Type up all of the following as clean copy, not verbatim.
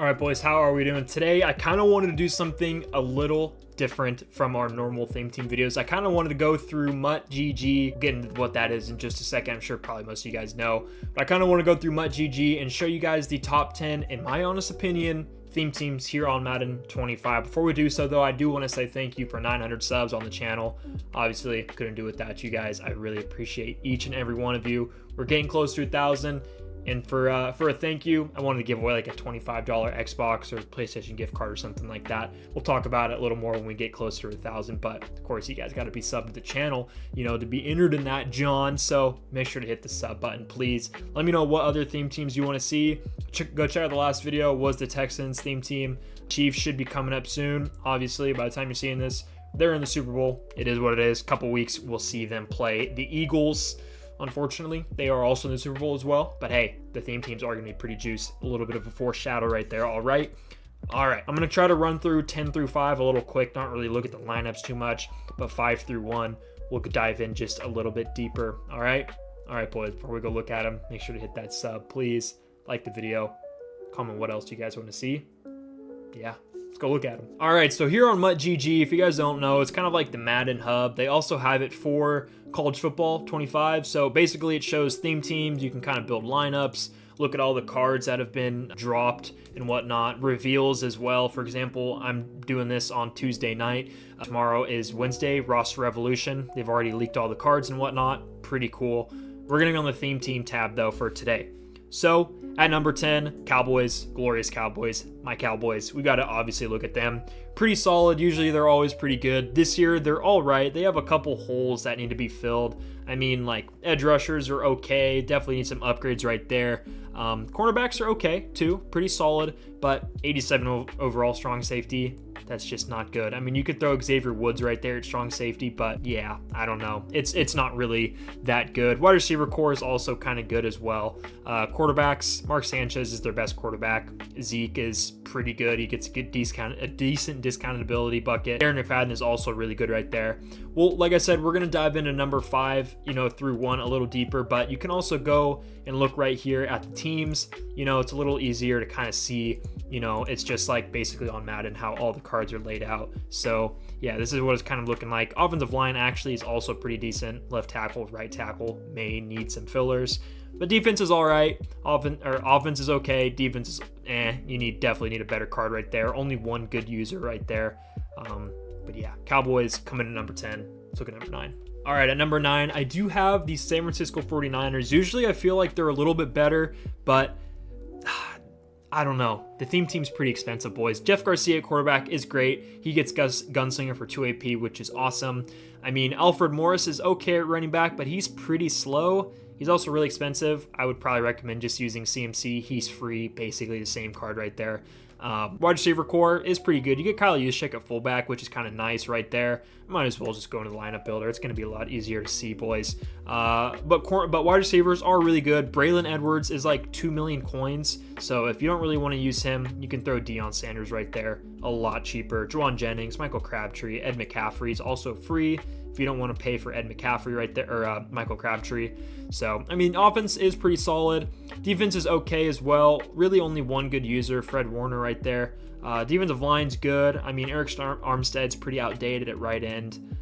All right, boys, how are we doing today? I kind of wanted to do something a little different from our normal theme team videos. I kind of wanted to go through MUT GG, get into what that is in just a second. I'm sure probably most of you guys know, but I kind of want to go through MUT GG and show you guys the top 10, in my honest opinion, theme teams here on Madden 25. Before we do so, though, I do want to say thank you for 900 subs on the channel. Obviously, couldn't do it without you guys. I really appreciate each and every one of you. We're getting close to 1,000. And for a thank you, I wanted to give away like a $25 Xbox or PlayStation gift card or something like that. We'll talk about it a little more when we get closer to 1,000. But of course, you guys got to be subbed to the channel, to be entered in that, John. So make sure to hit the sub button, please. Let me know what other theme teams you want to see. Go check out the last video. Was the Texans theme team. Chiefs should be coming up soon. Obviously, by the time you're seeing this, they're in the Super Bowl. It is what it is. Couple weeks, we'll see them play the Eagles. Unfortunately, they are also in the Super Bowl as well. But hey, the theme teams are going to be pretty juiced. A little bit of a foreshadow right there. All right. I'm going to try to run through 10 through 5 a little quick. Not really look at the lineups too much. But 5 through 1, we'll dive in just a little bit deeper. All right, boys. Before we go look at them, make sure to hit that sub, please. Like the video. Comment what else you guys want to see. Yeah. Let's go look at them. All right, so here on MUT GG, if you guys don't know, it's kind of like the Madden hub. They also have it for college football 25. So basically it shows theme teams. You can kind of build lineups, look at all the cards that have been dropped and whatnot, reveals as well. For example, I'm doing this on Tuesday night. Tomorrow is Wednesday, roster revolution. They've already leaked all the cards and whatnot. Pretty cool. We're gonna be on the theme team tab though for today. So at number 10, Cowboys, glorious Cowboys, my Cowboys. We got to obviously look at them. Pretty solid. Usually they're always pretty good. This year they're all right. They have a couple holes that need to be filled. I mean, like edge rushers are okay. Definitely need some upgrades right there. Cornerbacks are okay too. Pretty solid, but 87 overall strong safety. That's just not good. I mean, you could throw Xavier Woods right there at strong safety, but yeah, I don't know. It's not really that good. Wide receiver core is also kind of good as well. Quarterbacks, Mark Sanchez is their best quarterback. Zeke is pretty good. He gets a decent discounted ability bucket. Aaron McFadden is also really good right there. Well, like I said, we're going to dive into number 5, through 1 a little deeper, but you can also go and look right here at the teams. It's a little easier to kind of see, it's just like basically on Madden how all the cards are laid out. So yeah, this is what it's kind of looking like. Offensive line actually is also pretty decent. Left tackle, right tackle may need some fillers, but defense is all right. Offense is okay. Defense is definitely need a better card right there. Only one good user right there. But yeah, Cowboys coming in at number 10. Let's look at number 9. All right, at number 9, I do have the San Francisco 49ers. Usually I feel like they're a little bit better, but I don't know. The theme team's pretty expensive, boys. Jeff Garcia, quarterback, is great. He gets Gunslinger for 2 AP, which is awesome. I mean, Alfred Morris is okay at running back, but he's pretty slow. He's also really expensive. I would probably recommend just using CMC. He's free, basically the same card right there. Wide receiver core is pretty good. You get Kyle Juszczyk at fullback, which is kind of nice right there. Might as well just go into the lineup builder. It's going to be a lot easier to see, boys. But wide receivers are really good. Braylon Edwards is like 2 million coins. So if you don't really want to use him, you can throw Deion Sanders right there. A lot cheaper. Juwan Jennings, Michael Crabtree, Ed McCaffrey is also free if you don't want to pay for Ed McCaffrey right there, or Michael Crabtree. So, I mean, offense is pretty solid. Defense is okay as well. Really only one good user, Fred Warner right there. Defensive line's good. I mean, Eric Armstead's pretty outdated at right end.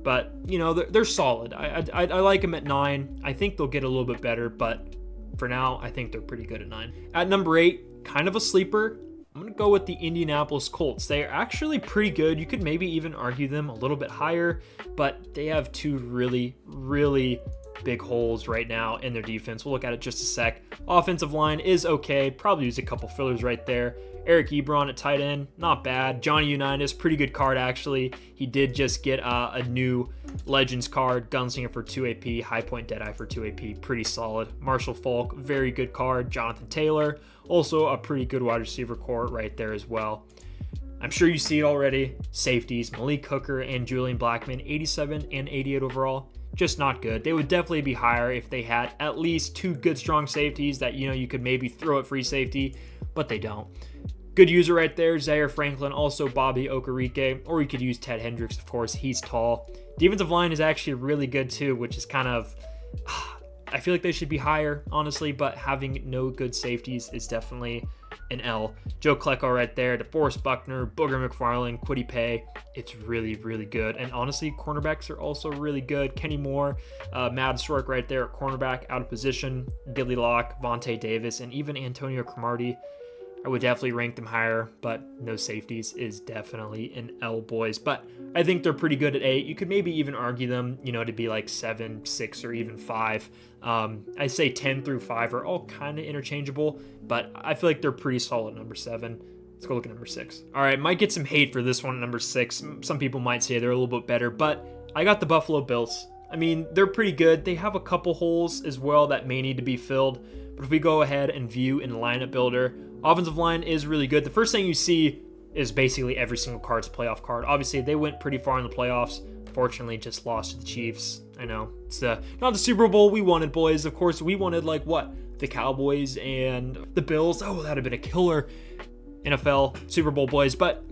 But, they're solid. I like them at 9. I think they'll get a little bit better, but for now, I think they're pretty good at 9. At number 8, kind of a sleeper. I'm going to go with the Indianapolis Colts. They are actually pretty good. You could maybe even argue them a little bit higher, but they have 2 really, really big holes right now in their defense. We'll look at it just a sec. Offensive line is okay. Probably use a couple fillers right there. Eric Ebron at tight end, not bad. Johnny Unitas, pretty good card actually. He did just get a new Legends card, Gunslinger for 2 AP, High Point Deadeye for 2 AP, pretty solid. Marshall Faulk, very good card. Jonathan Taylor, also a pretty good wide receiver core right there as well. I'm sure you see it already. Safeties, Malik Hooker and Julian Blackmon, 87 and 88 overall. Just not good. They would definitely be higher if they had at least 2 good strong safeties that you could maybe throw at free safety, but they don't. Good user right there, Zaire Franklin, also Bobby Okereke, or you could use Ted Hendricks, of course, he's tall. Defensive line is actually really good too, which is kind of, I feel like they should be higher, honestly, but having no good safeties is definitely an L. Joe Klecko right there, DeForest Buckner, Booger McFarland, Kwity Paye. It's really, really good. And honestly, cornerbacks are also really good. Kenny Moore, Mad Stork right there at cornerback, out of position. Gilly Locke, Vontae Davis, and even Antonio Cromartie. I would definitely rank them higher, but no safeties is definitely an L, boys. But I think they're pretty good at 8. You could maybe even argue them, to be like 7, 6, or even 5. I say 10 through 5 are all kind of interchangeable, but I feel like they're pretty solid number 7. Let's go look at number 6. All right, might get some hate for this one at number 6. Some people might say they're a little bit better, but I got the Buffalo Bills. I mean, they're pretty good. They have a couple holes as well that may need to be filled. But if we go ahead and view in lineup builder, offensive line is really good. The first thing you see is basically every single card's a playoff card. Obviously, they went pretty far in the playoffs. Fortunately, just lost to the Chiefs. I know it's not the Super Bowl we wanted, boys. Of course, we wanted the Cowboys and the Bills. Oh, that'd have been a killer NFL Super Bowl, boys. But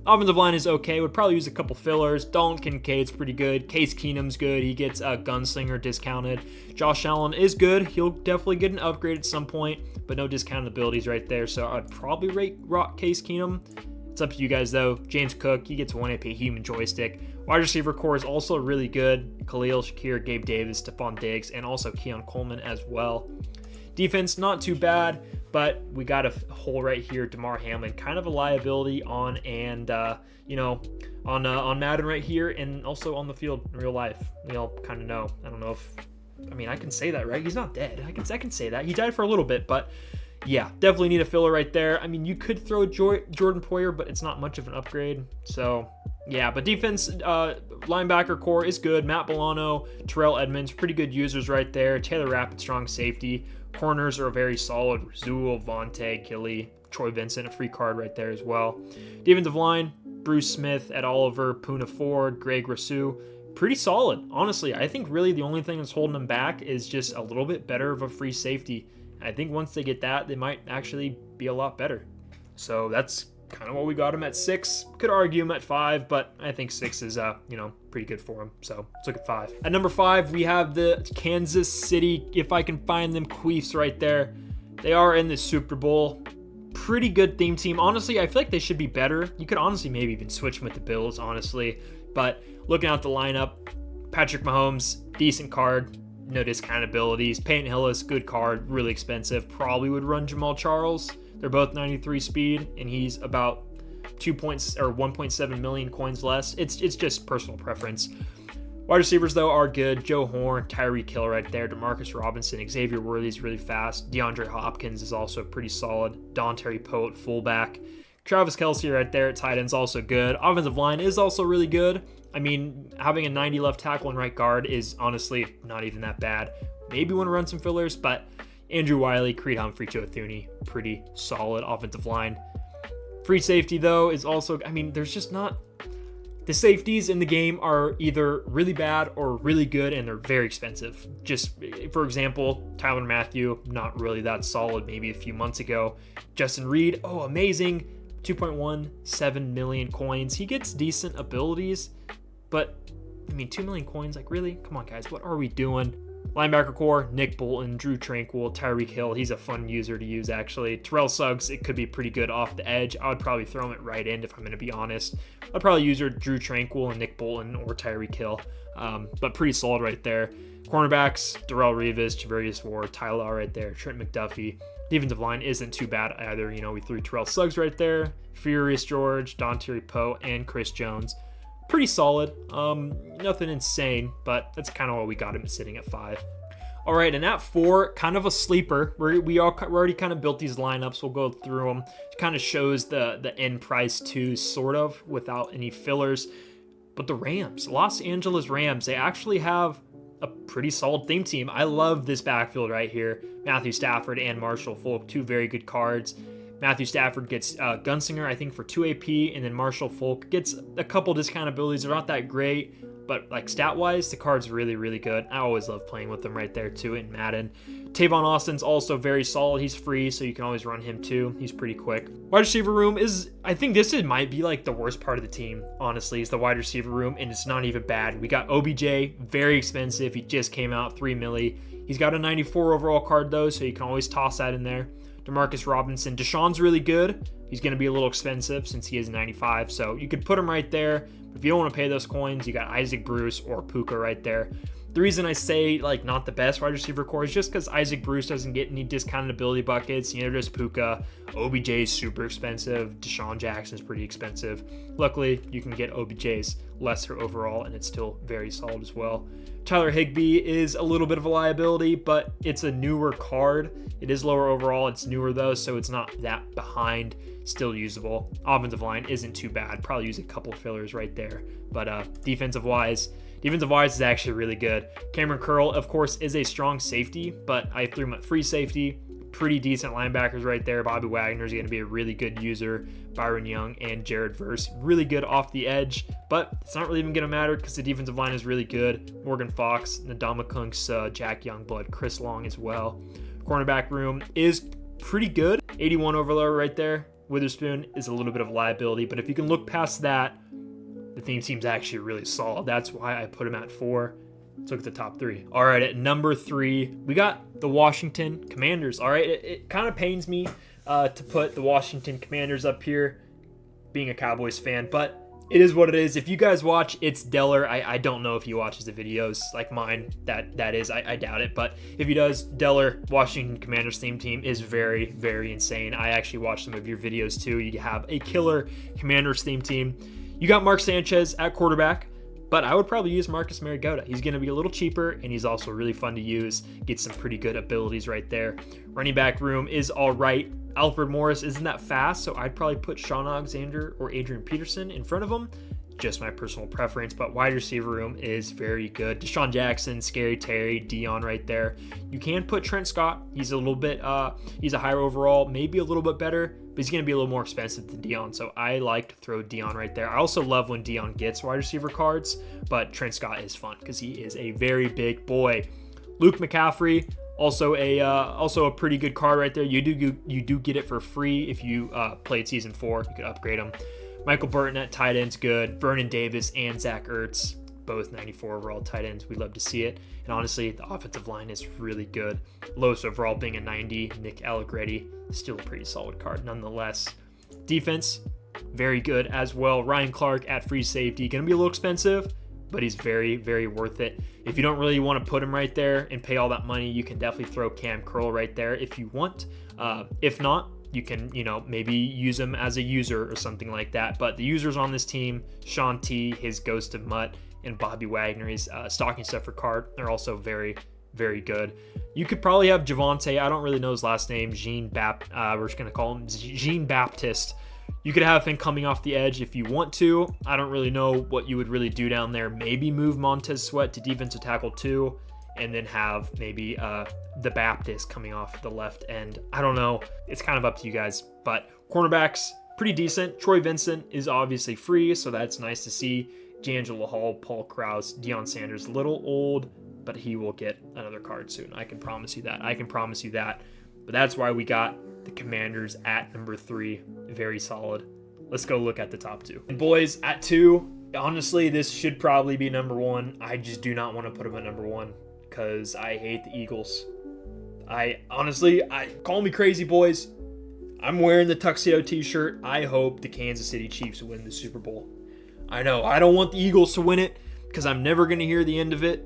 offensive line is okay. Would probably use a couple fillers. Dalton Kincaid's pretty good. Case Keenum's good. He gets a gunslinger discounted. Josh Allen is good. He'll definitely get an upgrade at some point, but no discounted abilities right there. So I'd probably rock Case Keenum. It's up to you guys though. James Cook, he gets 1 AP human joystick. Wide receiver core is also really good. Khalil Shakir, Gabe Davis, Stephon Diggs, and also Keon Coleman as well. Defense, not too bad, but we got a hole right here. DeMar Hamlin, kind of a liability on Madden right here, and also on the field in real life. We all kind of know. I don't know if, I can say that, right? He's not dead. I can say that. He died for a little bit, but yeah, definitely need a filler right there. You could throw Jordan Poyer, but it's not much of an upgrade. So yeah, but defense, linebacker core is good. Matt Milano, Terrell Edmonds, pretty good users right there. Taylor Rapp, strong safety. Corners are very solid. Razul, Vontae, Gilly, Troy Vincent, a free card right there as well. Defensive line, Bruce Smith, Ed Oliver, Poona Ford, Greg Rousseau. Pretty solid, honestly. I think really the only thing that's holding them back is just a little bit better of a free safety. I think once they get that, they might actually be a lot better. So that's kind of what we got them at 6. Could argue them at 5, but I think 6 is pretty good for them. So let's look at 5. At number 5, we have the Kansas City, if I can find them, Queefs right there. They are in the Super Bowl. Pretty good theme team. Honestly, I feel like they should be better. You could honestly maybe even switch them with the Bills, honestly. But looking at the lineup, Patrick Mahomes, decent card. No discount abilities. Peyton Hillis, good card, really expensive. Probably would run Jamal Charles. They're both 93 speed, and he's about 1.7 million coins less. It's just personal preference. Wide receivers, though, are good. Joe Horn, Tyreek Hill right there. Demarcus Robinson, Xavier Worthy's really fast. DeAndre Hopkins is also pretty solid. Dontari Poe at fullback. Travis Kelce right there at tight end's also good. Offensive line is also really good. Having a 90 left tackle and right guard is honestly not even that bad. Maybe want to run some fillers, but Andrew Wiley, Creed Humphrey, Joe Thuney, pretty solid offensive line. Free safety, though, is also, there's just not... The safeties in the game are either really bad or really good, and they're very expensive. Just, for example, Tyler Matthew, not really that solid maybe a few months ago. Justin Reed, amazing. 2.17 million coins. He gets decent abilities, but 2 million coins, really? Come on, guys, what are we doing? Linebacker core, Nick Bolton, Drew Tranquil, Tyreek Hill. He's a fun user to use, actually. Terrell Suggs, it could be pretty good off the edge. I would probably throw him at right end if I'm going to be honest. I'd probably use Drew Tranquil and Nick Bolton or Tyreek Hill, but pretty solid right there. Cornerbacks, Darrelle Revis, Javarius Ward, Tyler right there, Trent McDuffie. Defensive line isn't too bad either. We threw Terrell Suggs right there, Furious George, Dontari Poe, and Chris Jones. Pretty solid. Nothing insane, but that's kind of what we got him sitting at 5. All right, and at 4, kind of a sleeper. We already kind of built these lineups. We'll go through them. It kind of shows the end price too, sort of, without any fillers. But the Rams, Los Angeles Rams, they actually have a pretty solid theme team. I love this backfield right here. Matthew Stafford and Marshall Faulk, 2 very good cards. Matthew Stafford gets Gunslinger, I think, for 2 AP, and then Marshall Faulk gets a couple discount abilities. They're not that great, but stat-wise, the card's really, really good. I always love playing with them right there, too, in Madden. Tavon Austin's also very solid. He's free, so you can always run him, too. He's pretty quick. Wide receiver room is, I think might be, the worst part of the team, honestly, is the wide receiver room, and it's not even bad. We got OBJ, very expensive. He just came out, $3 million. He's got a 94 overall card, though, so you can always toss that in there. Demarcus Robinson. Deshaun's really good. He's going to be a little expensive since he is 95, so you could put him right there. If you don't want to pay those coins, you got Isaac Bruce or Puka right there. The reason I say, like, not the best wide receiver core is just because Isaac Bruce doesn't get any discounted ability buckets. Neither does Puka. OBJ is super expensive. Deshaun Jackson's pretty expensive. Luckily, you can get OBJ's lesser overall, and it's still very solid as well. Tyler Higbee is a little bit of a liability, but it's a newer card. It is lower overall. It's newer, though, so it's not that behind. Still usable. Offensive line isn't too bad. Probably use a couple fillers right there. But defensive-wise is actually really good. Cameron Curl, of course, is a strong safety, but I threw him at free safety. Pretty decent linebackers right there. Bobby Wagner is going to be a really good user. Byron Young and Jared Verse, really good off the edge, but it's not really even going to matter because the defensive line is really good. Morgan Fox, Ndamukong Suh, Jack Youngblood, Chris Long as well. Cornerback room is pretty good. 81 overload right there. Witherspoon is a little bit of a liability, but if you can look past that, the theme team's actually really solid. That's why I put him at 4. Let's look at the top 3. All right, at number 3, we got the Washington Commanders. All right, it kind of pains me to put the Washington Commanders up here, being a Cowboys fan, but it is what it is. If you guys watch It's Deller, I don't know if he watches the videos like mine. That is, I doubt it. But if he does, Deller, Washington Commanders theme team is very, very insane. I actually watched some of your videos too. You have a killer Commanders theme team. You got Mark Sanchez at quarterback, but I would probably use Marcus Mariota. He's going to be a little cheaper, and he's also really fun to use. Get some pretty good abilities right there. Running back room is all right. Alfred Morris isn't that fast, so I'd probably put Sean Alexander or Adrian Peterson in front of him. Just my personal preference, but wide receiver room is very good. Deshaun Jackson, Scary Terry, Dion right there. You can put Trent Scott. He's a little bit, he's a higher overall, maybe a little bit better, but he's going to be a little more expensive than Dion, so I like to throw Dion right there. I also love when Dion gets wide receiver cards, but Trent Scott is fun because he is a very big boy. Luke McCaffrey, also a pretty good card right there. You do get it for free if you played season 4. You could upgrade him. Michael Burton at tight end's good. Vernon Davis and Zach Ertz, both 94 overall tight ends. We love to see it. And honestly, the offensive line is really good. Lowest overall being a 90. Nick Allegretti, still a pretty solid card nonetheless. Defense, very good as well. Ryan Clark at free safety. Going to be a little expensive, but he's very, very worth it. If you don't really want to put him right there and pay all that money, you can definitely throw Cam Curl right there if you want. If not, you can, maybe use him as a user or something like that. But the users on this team, Sean T, his Ghost of Mutt, and Bobby Wagner, his stocking stuffer card, they're also very, very good. You could probably have Javonte. I don't really know his last name. We're just going to call him Jean Baptiste. You could have him coming off the edge if you want to. I don't really know what you would really do down there. Maybe move Montez Sweat to defensive tackle 2, and then have maybe the Baptist coming off the left end. I don't know. It's kind of up to you guys. But cornerbacks, pretty decent. Troy Vincent is obviously free, so that's nice to see. D'Angelo Hall, Paul Krause, Deion Sanders, a little old, but he will get another card soon. I can promise you that. But that's why we got the Commanders at number 3. Very solid. Let's go look at the top 2. And boys, at 2, honestly, this should probably be number 1. I just do not want to put him at number 1 because I hate the Eagles. I call me crazy, boys. I'm wearing the tuxedo t-shirt. I hope the Kansas City Chiefs win the Super Bowl. I know, I don't want the Eagles to win it because I'm never going to hear the end of it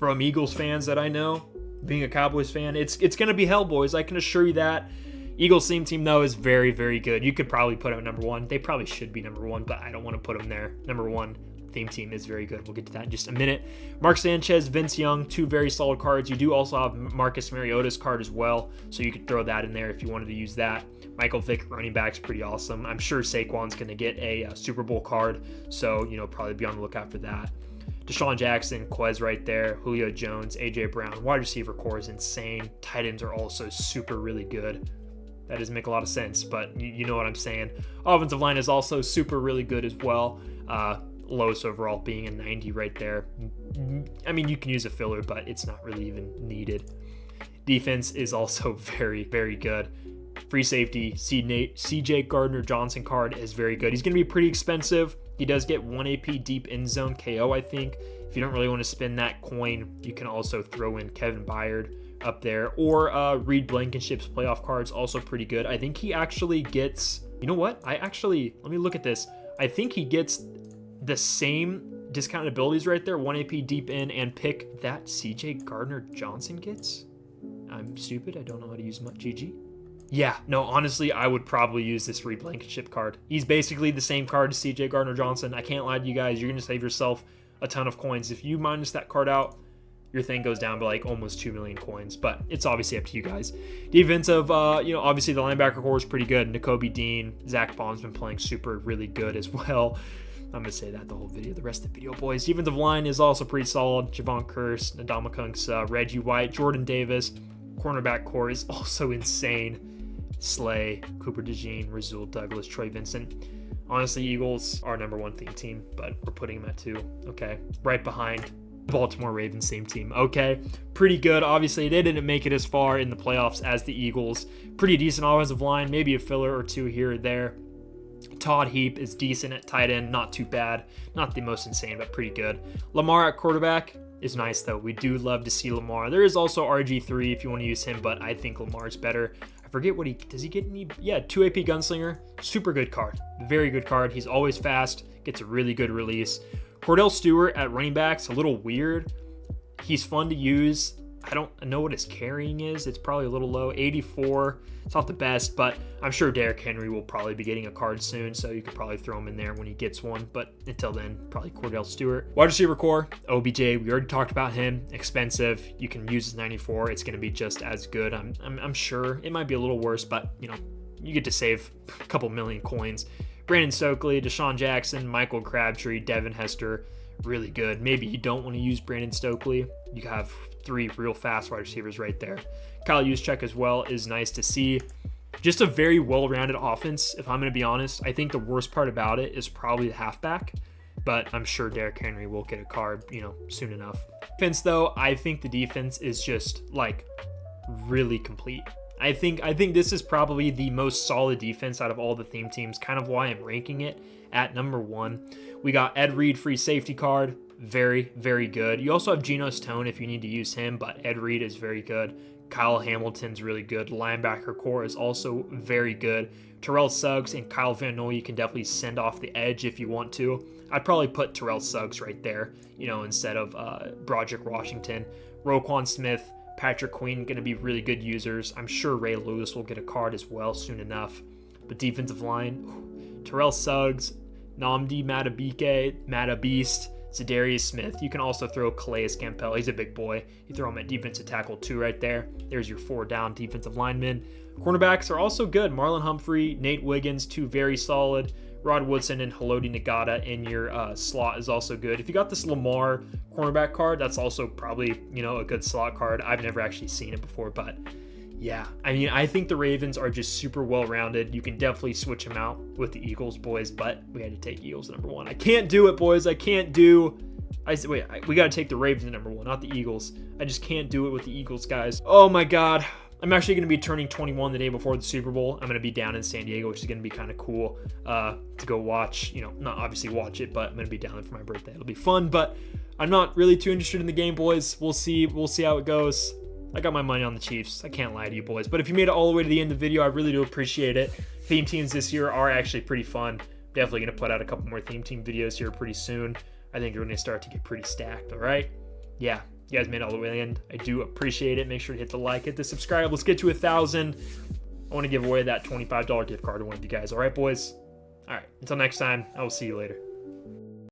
from Eagles fans that I know. Being a Cowboys fan, it's going to be hell, boys. I can assure you that. Eagles theme team, though, is very, very good. You could probably put them at number 1. They probably should be number 1, but I don't want to put them there. Number 1 theme team is very good. We'll get to that in just a minute. Mark Sanchez, Vince Young, 2 very solid cards. You do also have Marcus Mariota's card as well, so you could throw that in there if you wanted to use that. Michael Vick, running back's pretty awesome. I'm sure Saquon's going to get a Super Bowl card, so, probably be on the lookout for that. Deshaun Jackson, Quez right there, Julio Jones, A.J. Brown. Wide receiver core is insane. Tight ends are also super really good. That doesn't make a lot of sense, but you know what I'm saying. Offensive line is also super really good as well. Lowest overall being a 90 right there. I mean, you can use a filler, but it's not really even needed. Defense is also very, very good. Free safety, CJ Gardner-Johnson card is very good. He's going to be pretty expensive. He does get 1 AP deep end zone KO, I think. If you don't really want to spend that coin, you can also throw in Kevin Byard up there. Or Reed Blankenship's playoff cards, also pretty good. I think he actually gets, you know what? Let me look at this. I think he gets the same discounted abilities right there, 1 AP deep in and pick that CJ Gardner-Johnson gets. I'm stupid. I don't know how to use GG. Yeah, no, honestly, I would probably use this Reed Blankenship card. He's basically the same card as CJ Gardner-Johnson. I can't lie to you guys. You're going to save yourself a ton of coins. If you minus that card out, your thing goes down by like almost 2 million coins, but it's obviously up to you guys. Defensive, obviously the linebacker core is pretty good. Nakobe Dean, Zach Bond's been playing really good as well. I'm going to say that the whole video, the rest of the video, boys. Defensive line is also pretty solid. Javon Curse, Ndamukong Suh, Reggie White, Jordan Davis. Cornerback core is also insane. Slay, Cooper DeJean, Rasul Douglas, Troy Vincent. Honestly, Eagles are #1 theme team, but we're putting them at 2. Okay, right behind Baltimore Ravens, same team. Okay, pretty good. Obviously, they didn't make it as far in the playoffs as the Eagles. Pretty decent offensive line, maybe a filler or 2 here or there. Todd Heap is decent at tight end, not too bad. Not the most insane, but pretty good. Lamar at quarterback is nice, though. We do love to see Lamar. There is also RG3 if you want to use him, but I think Lamar's better. I forget what does he get any? Yeah, 2 AP Gunslinger. Super good card. Very good card. He's always fast. Gets a really good release. Cordell Stewart at running back's a little weird. He's fun to use. I don't know what his carrying is. It's probably a little low. 84. It's not the best, but I'm sure Derrick Henry will probably be getting a card soon, so you could probably throw him in there when he gets one. But until then, probably Cordell Stewart. Wide receiver core, OBJ. We already talked about him. Expensive. You can use his 94. It's going to be just as good. I'm sure it might be a little worse, but you get to save a couple million coins. Brandon Stokely, Deshaun Jackson, Michael Crabtree, Devin Hester. Really good. Maybe you don't want to use Brandon Stokely. You have 3 real fast wide receivers right there. Kyle Juszczyk as well is nice to see. Just a very well-rounded offense, if I'm going to be honest. I think the worst part about it is probably the halfback, but I'm sure Derrick Henry will get a card, soon enough. Defense, though, I think the defense is just, really complete. I think this is probably the most solid defense out of all the theme teams, kind of why I'm ranking it at #1. We got Ed Reed free safety card. Very, very good. You also have Geno Stone if you need to use him, but Ed Reed is very good. Kyle Hamilton's really good. Linebacker core is also very good. Terrell Suggs and Kyle Van Noy you can definitely send off the edge if you want to. I'd probably put Terrell Suggs right there, instead of Broderick Washington. Roquan Smith, Patrick Queen going to be really good users. I'm sure Ray Lewis will get a card as well soon enough. But defensive line, Terrell Suggs, Nnamdi Matabike, Za'Darius Smith. You can also throw Calais Campbell. He's a big boy. You throw him at defensive tackle 2 right there. There's your 4 down defensive linemen. Cornerbacks are also good. Marlon Humphrey, Nate Wiggins, 2 very solid. Rod Woodson and Haloti Ngata in your slot is also good. If you got this Lamar cornerback card, that's also probably, a good slot card. I've never actually seen it before, but yeah. I think the Ravens are just super well-rounded. You can definitely switch them out with the Eagles, boys, but we had to take Eagles #1. I can't do it, boys. We got to take the Ravens #1, not the Eagles. I just can't do it with the Eagles, guys. Oh my God. I'm actually going to be turning 21 the day before the Super Bowl. I'm going to be down in San Diego, which is going to be kind of cool to go watch. Not obviously watch it, but I'm going to be down there for my birthday. It'll be fun, but I'm not really too interested in the game, boys. We'll see how it goes. I got my money on the Chiefs. I can't lie to you, boys. But if you made it all the way to the end of the video, I really do appreciate it. Theme teams this year are actually pretty fun. Definitely going to put out a couple more theme team videos here pretty soon. I think we're going to start to get pretty stacked, all right? Yeah. You guys made it all the way to the end. I do appreciate it. Make sure to hit the like, hit the subscribe. Let's get to 1,000. I want to give away that $25 gift card to one of you guys. All right, boys? All right. Until next time, I will see you later.